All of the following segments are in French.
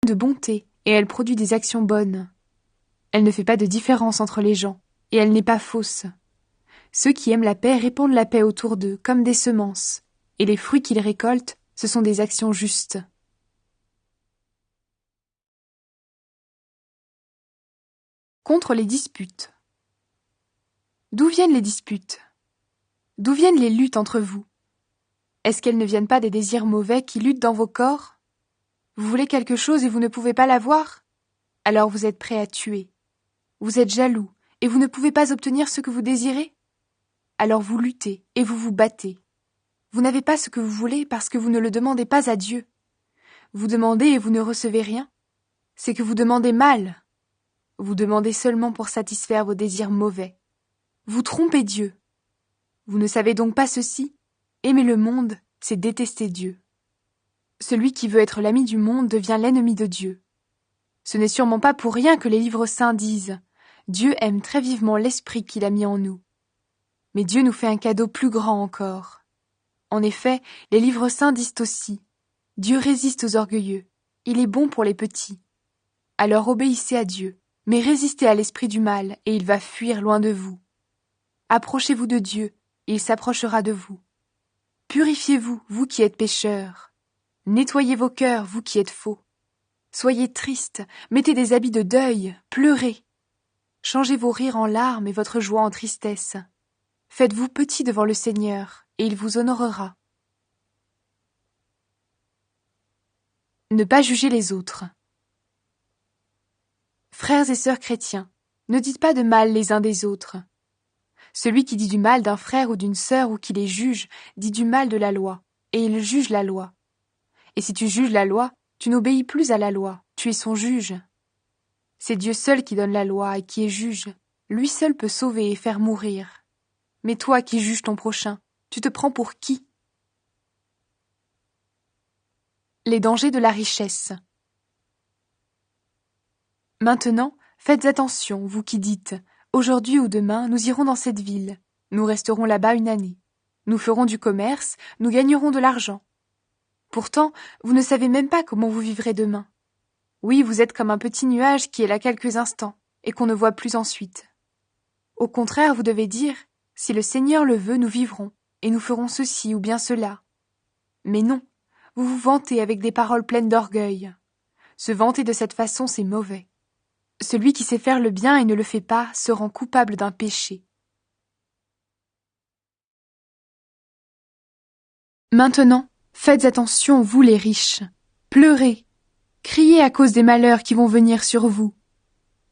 de bonté et elle produit des actions bonnes. Elle ne fait pas de différence entre les gens et elle n'est pas fausse. Ceux qui aiment la paix répandent la paix autour d'eux comme des semences et les fruits qu'ils récoltent, ce sont des actions justes. Contre les disputes. D'où viennent les disputes? D'où viennent les luttes entre vous? Est-ce qu'elles ne viennent pas des désirs mauvais qui luttent dans vos corps? Vous voulez quelque chose et vous ne pouvez pas l'avoir? Alors vous êtes prêt à tuer. Vous êtes jaloux et vous ne pouvez pas obtenir ce que vous désirez? Alors vous luttez et vous vous battez. Vous n'avez pas ce que vous voulez parce que vous ne le demandez pas à Dieu. Vous demandez et vous ne recevez rien. C'est que vous demandez mal. Vous demandez seulement pour satisfaire vos désirs mauvais. Vous trompez Dieu. Vous ne savez donc pas ceci? Aimer le monde, c'est détester Dieu. Celui qui veut être l'ami du monde devient l'ennemi de Dieu. Ce n'est sûrement pas pour rien que les livres saints disent « Dieu aime très vivement l'esprit qu'il a mis en nous ». Mais Dieu nous fait un cadeau plus grand encore. En effet, les livres saints disent aussi « Dieu résiste aux orgueilleux, il est bon pour les petits ». Alors obéissez à Dieu, mais résistez à l'esprit du mal, et il va fuir loin de vous. Approchez-vous de Dieu, et il s'approchera de vous. Purifiez-vous, vous qui êtes pécheurs. Nettoyez vos cœurs, vous qui êtes faux. Soyez tristes, mettez des habits de deuil, pleurez. Changez vos rires en larmes et votre joie en tristesse. Faites-vous petit devant le Seigneur, et il vous honorera. Ne pas juger les autres. Frères et sœurs chrétiens, ne dites pas de mal les uns des autres. Celui qui dit du mal d'un frère ou d'une sœur ou qui les juge, dit du mal de la loi, et il juge la loi. Et si tu juges la loi, tu n'obéis plus à la loi, tu es son juge. C'est Dieu seul qui donne la loi et qui est juge. Lui seul peut sauver et faire mourir. Mais toi qui juges ton prochain, tu te prends pour qui? Les dangers de la richesse. Maintenant, faites attention, vous qui dites « Aujourd'hui ou demain, nous irons dans cette ville. Nous resterons là-bas une année. Nous ferons du commerce, nous gagnerons de l'argent. » Pourtant, vous ne savez même pas comment vous vivrez demain. Oui, vous êtes comme un petit nuage qui est là quelques instants et qu'on ne voit plus ensuite. Au contraire, vous devez dire « Si le Seigneur le veut, nous vivrons, et nous ferons ceci ou bien cela. » Mais non, vous vous vantez avec des paroles pleines d'orgueil. Se vanter de cette façon, c'est mauvais. Celui qui sait faire le bien et ne le fait pas se rend coupable d'un péché. Maintenant, faites attention, vous les riches. Pleurez, criez à cause des malheurs qui vont venir sur vous.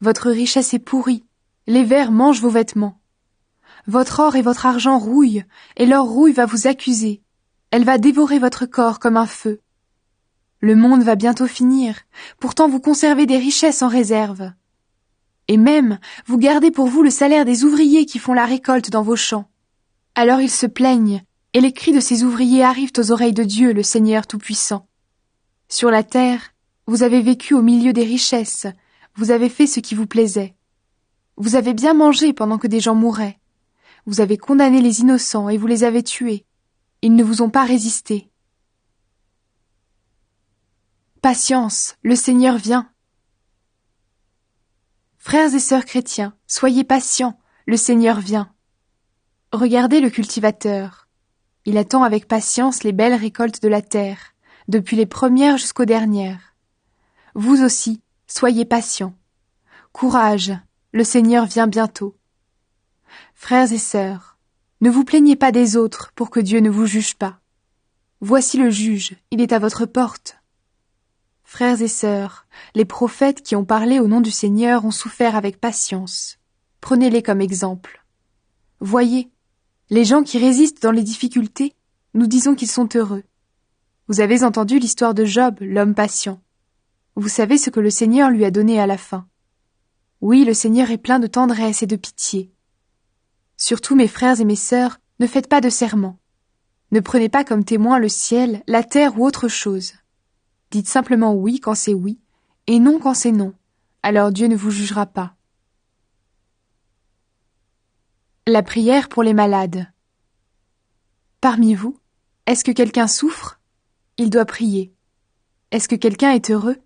Votre richesse est pourrie, les vers mangent vos vêtements. Votre or et votre argent rouillent, et leur rouille va vous accuser. Elle va dévorer votre corps comme un feu. Le monde va bientôt finir, pourtant vous conservez des richesses en réserve. Et même, vous gardez pour vous le salaire des ouvriers qui font la récolte dans vos champs. Alors ils se plaignent, et les cris de ces ouvriers arrivent aux oreilles de Dieu, le Seigneur Tout-Puissant. Sur la terre, vous avez vécu au milieu des richesses, vous avez fait ce qui vous plaisait. Vous avez bien mangé pendant que des gens mouraient. Vous avez condamné les innocents et vous les avez tués. Ils ne vous ont pas résisté. Patience, le Seigneur vient. Frères et sœurs chrétiens, soyez patients, le Seigneur vient. Regardez le cultivateur. Il attend avec patience les belles récoltes de la terre, depuis les premières jusqu'aux dernières. Vous aussi, soyez patients. Courage, le Seigneur vient bientôt. Frères et sœurs, ne vous plaignez pas des autres pour que Dieu ne vous juge pas. Voici le juge, il est à votre porte. Frères et sœurs, les prophètes qui ont parlé au nom du Seigneur ont souffert avec patience. Prenez-les comme exemple. Voyez, les gens qui résistent dans les difficultés, nous disons qu'ils sont heureux. Vous avez entendu l'histoire de Job, l'homme patient. Vous savez ce que le Seigneur lui a donné à la fin. Oui, le Seigneur est plein de tendresse et de pitié. Surtout, mes frères et mes sœurs, ne faites pas de serment. Ne prenez pas comme témoin le ciel, la terre ou autre chose. Dites simplement oui quand c'est oui, et non quand c'est non. Alors Dieu ne vous jugera pas. La prière pour les malades. Parmi vous, est-ce que quelqu'un souffre? Il doit prier. Est-ce que quelqu'un est heureux?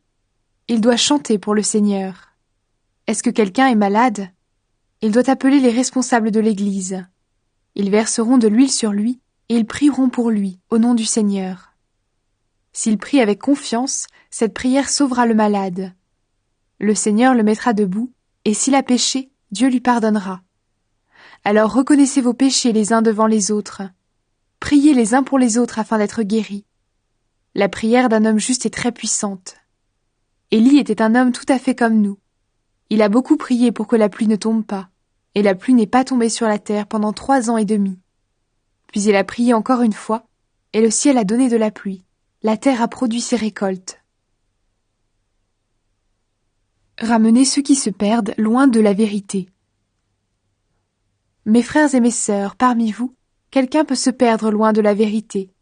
Il doit chanter pour le Seigneur. Est-ce que quelqu'un est malade? Il doit appeler les responsables de l'Église. Ils verseront de l'huile sur lui et ils prieront pour lui, au nom du Seigneur. S'il prie avec confiance, cette prière sauvera le malade. Le Seigneur le mettra debout, et s'il a péché, Dieu lui pardonnera. Alors reconnaissez vos péchés les uns devant les autres. Priez les uns pour les autres afin d'être guéris. La prière d'un homme juste est très puissante. Élie était un homme tout à fait comme nous. Il a beaucoup prié pour que la pluie ne tombe pas, et la pluie n'est pas tombée sur la terre pendant 3 ans et demi. Puis il a prié encore une fois, et le ciel a donné de la pluie. La terre a produit ses récoltes. Ramenez ceux qui se perdent loin de la vérité. Mes frères et mes sœurs, parmi vous, quelqu'un peut se perdre loin de la vérité,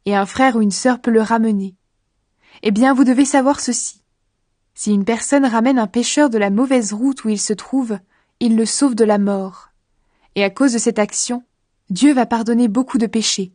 et un frère ou une sœur peut le ramener. Eh bien, vous devez savoir ceci. Si une personne ramène un pécheur de la mauvaise route où il se trouve, il le sauve de la mort. Et à cause de cette action, Dieu va pardonner beaucoup de péchés.